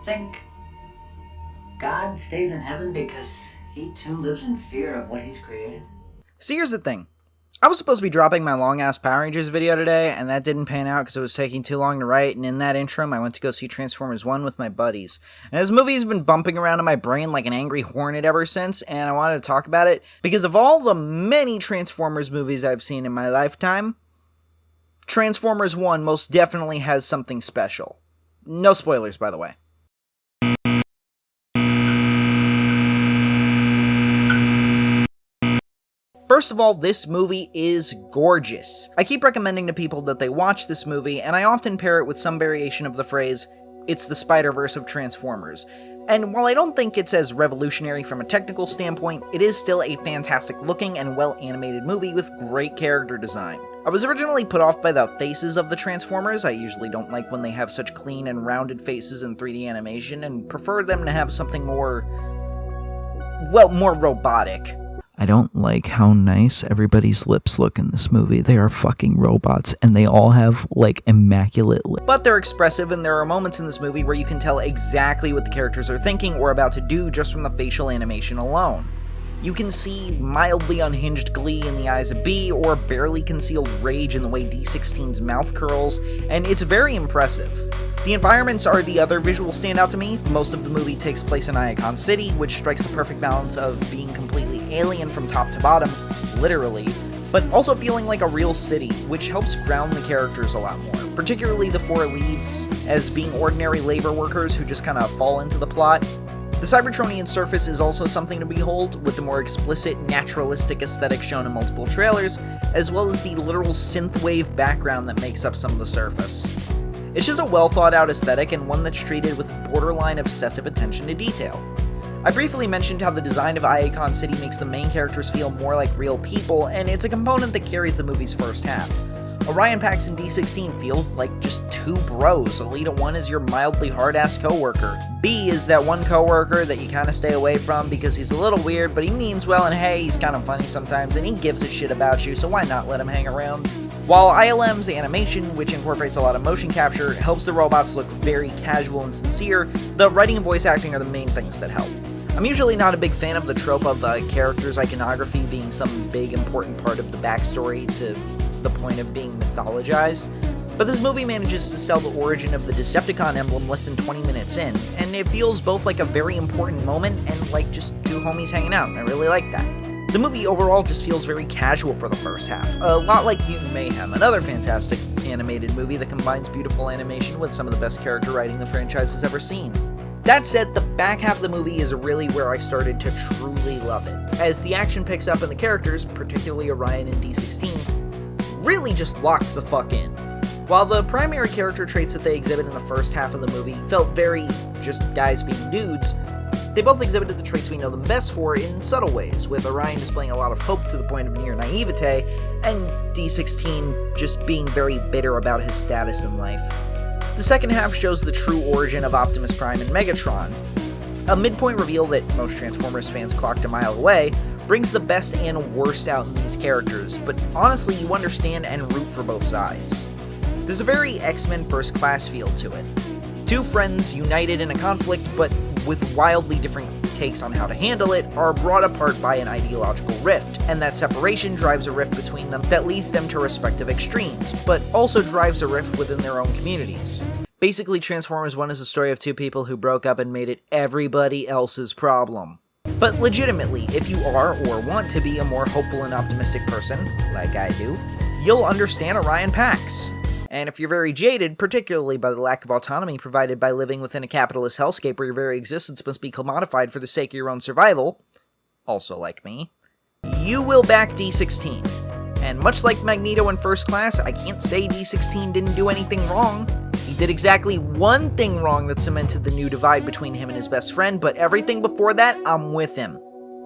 think God stays in heaven because he too lives in fear of what he's created? See, here's the thing. I was supposed to be dropping my long-ass Power Rangers video today, and that didn't pan out because it was taking too long to write, and in that interim, I went to go see Transformers 1 with my buddies. And this movie has been bumping around in my brain like an angry hornet ever since, and I wanted to talk about it because of all the many Transformers movies I've seen in my lifetime, Transformers 1 most definitely has something special. No spoilers, by the way. First of all, this movie is gorgeous. I keep recommending to people that they watch this movie, and I often pair it with some variation of the phrase, "It's the Spider-Verse of Transformers." And while I don't think it's as revolutionary from a technical standpoint, it is still a fantastic looking and well-animated movie with great character design. I was originally put off by the faces of the Transformers. I usually don't like when they have such clean and rounded faces in 3D animation, and prefer them to have something more robotic. I don't like how nice everybody's lips look in this movie. They are fucking robots, and they all have, immaculate lips. But they're expressive, and there are moments in this movie where you can tell exactly what the characters are thinking or about to do just from the facial animation alone. You can see mildly unhinged glee in the eyes of B, or barely concealed rage in the way D16's mouth curls, and it's very impressive. The environments are the other visual standout to me. Most of the movie takes place in Iacon City, which strikes the perfect balance of being completely alien from top to bottom, literally, but also feeling like a real city, which helps ground the characters a lot more, particularly the four leads, as being ordinary labor workers who just kind of fall into the plot. The Cybertronian surface is also something to behold, with the more explicit, naturalistic aesthetic shown in multiple trailers, as well as the literal synthwave background that makes up some of the surface. It's just a well-thought-out aesthetic, and one that's treated with borderline obsessive attention to detail. I briefly mentioned how the design of Iacon City makes the main characters feel more like real people, and it's a component that carries the movie's first half. Orion Pax and D16 feel like just two bros. Elita 1 is your mildly hard-ass coworker. B is that one coworker that you kind of stay away from because he's a little weird, but he means well, and hey, he's kind of funny sometimes, and he gives a shit about you, so why not let him hang around? While ILM's animation, which incorporates a lot of motion capture, helps the robots look very casual and sincere, the writing and voice acting are the main things that help. I'm usually not a big fan of the trope of the character's iconography being some big important part of the backstory to the point of being mythologized, but this movie manages to sell the origin of the Decepticon emblem less than 20 minutes in, and it feels both like a very important moment and like just two homies hanging out. I really like that. The movie overall just feels very casual for the first half, a lot like Mutant Mayhem, another fantastic animated movie that combines beautiful animation with some of the best character writing the franchise has ever seen. That said, the back half of the movie is really where I started to truly love it, as the action picks up and the characters, particularly Orion and D16, really just locked the fuck in. While the primary character traits that they exhibit in the first half of the movie felt very just guys being dudes, they both exhibited the traits we know them best for in subtle ways, with Orion displaying a lot of hope to the point of near naivete, and D16 just being very bitter about his status in life. The second half shows the true origin of Optimus Prime and Megatron. A midpoint reveal that most Transformers fans clocked a mile away brings the best and worst out in these characters, but honestly, you understand and root for both sides. There's a very X-Men First Class feel to it. Two friends united in a conflict, but with wildly different takes on how to handle it, are brought apart by an ideological rift, and that separation drives a rift between them that leads them to respective extremes, but also drives a rift within their own communities. Basically, Transformers 1 is a story of two people who broke up and made it everybody else's problem. But legitimately, if you are or want to be a more hopeful and optimistic person, like I do, you'll understand Orion Pax. And if you're very jaded, particularly by the lack of autonomy provided by living within a capitalist hellscape where your very existence must be commodified for the sake of your own survival, also like me, you will back D16. And much like Magneto in First Class, I can't say D16 didn't do anything wrong. He did exactly one thing wrong that cemented the new divide between him and his best friend, but everything before that, I'm with him.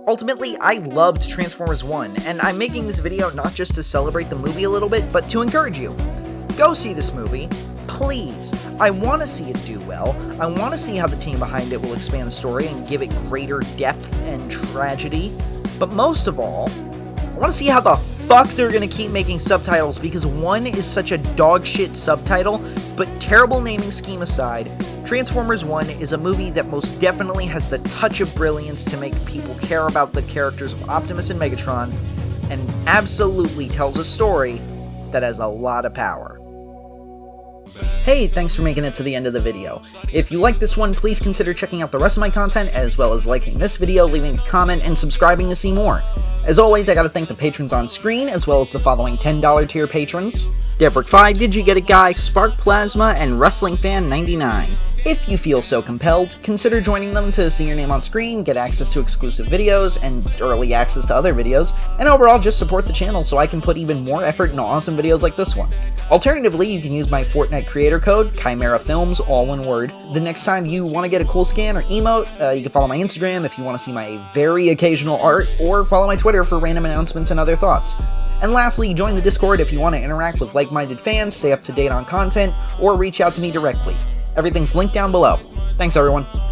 Ultimately, I loved Transformers 1, and I'm making this video not just to celebrate the movie a little bit, but to encourage you. Go see this movie, please. I want to see it do well. I want to see how the team behind it will expand the story and give it greater depth and tragedy. But most of all, I want to see how the fuck they're going to keep making subtitles, because 1 is such a dog shit subtitle, but terrible naming scheme aside, Transformers 1 is a movie that most definitely has the touch of brilliance to make people care about the characters of Optimus and Megatron, and absolutely tells a story that has a lot of power. Hey, thanks for making it to the end of the video. If you like this one, please consider checking out the rest of my content, as well as liking this video, leaving a comment, and subscribing to see more. As always, I gotta thank the patrons on screen, as well as the following $10 tier patrons: Devrick5, Did You Get It Guy, Spark Plasma, and Wrestling Fan 99. If you feel so compelled, consider joining them to see your name on screen, get access to exclusive videos, and early access to other videos, and overall just support the channel so I can put even more effort into awesome videos like this one. Alternatively, you can use my Fortnite creator code, Chimera Films, all one word. The next time you want to get a cool scan or emote, you can follow my Instagram if you want to see my very occasional art, or follow my Twitter for random announcements and other thoughts. And lastly, join the Discord if you want to interact with like-minded fans, stay up to date on content, or reach out to me directly. Everything's linked down below. Thanks, everyone.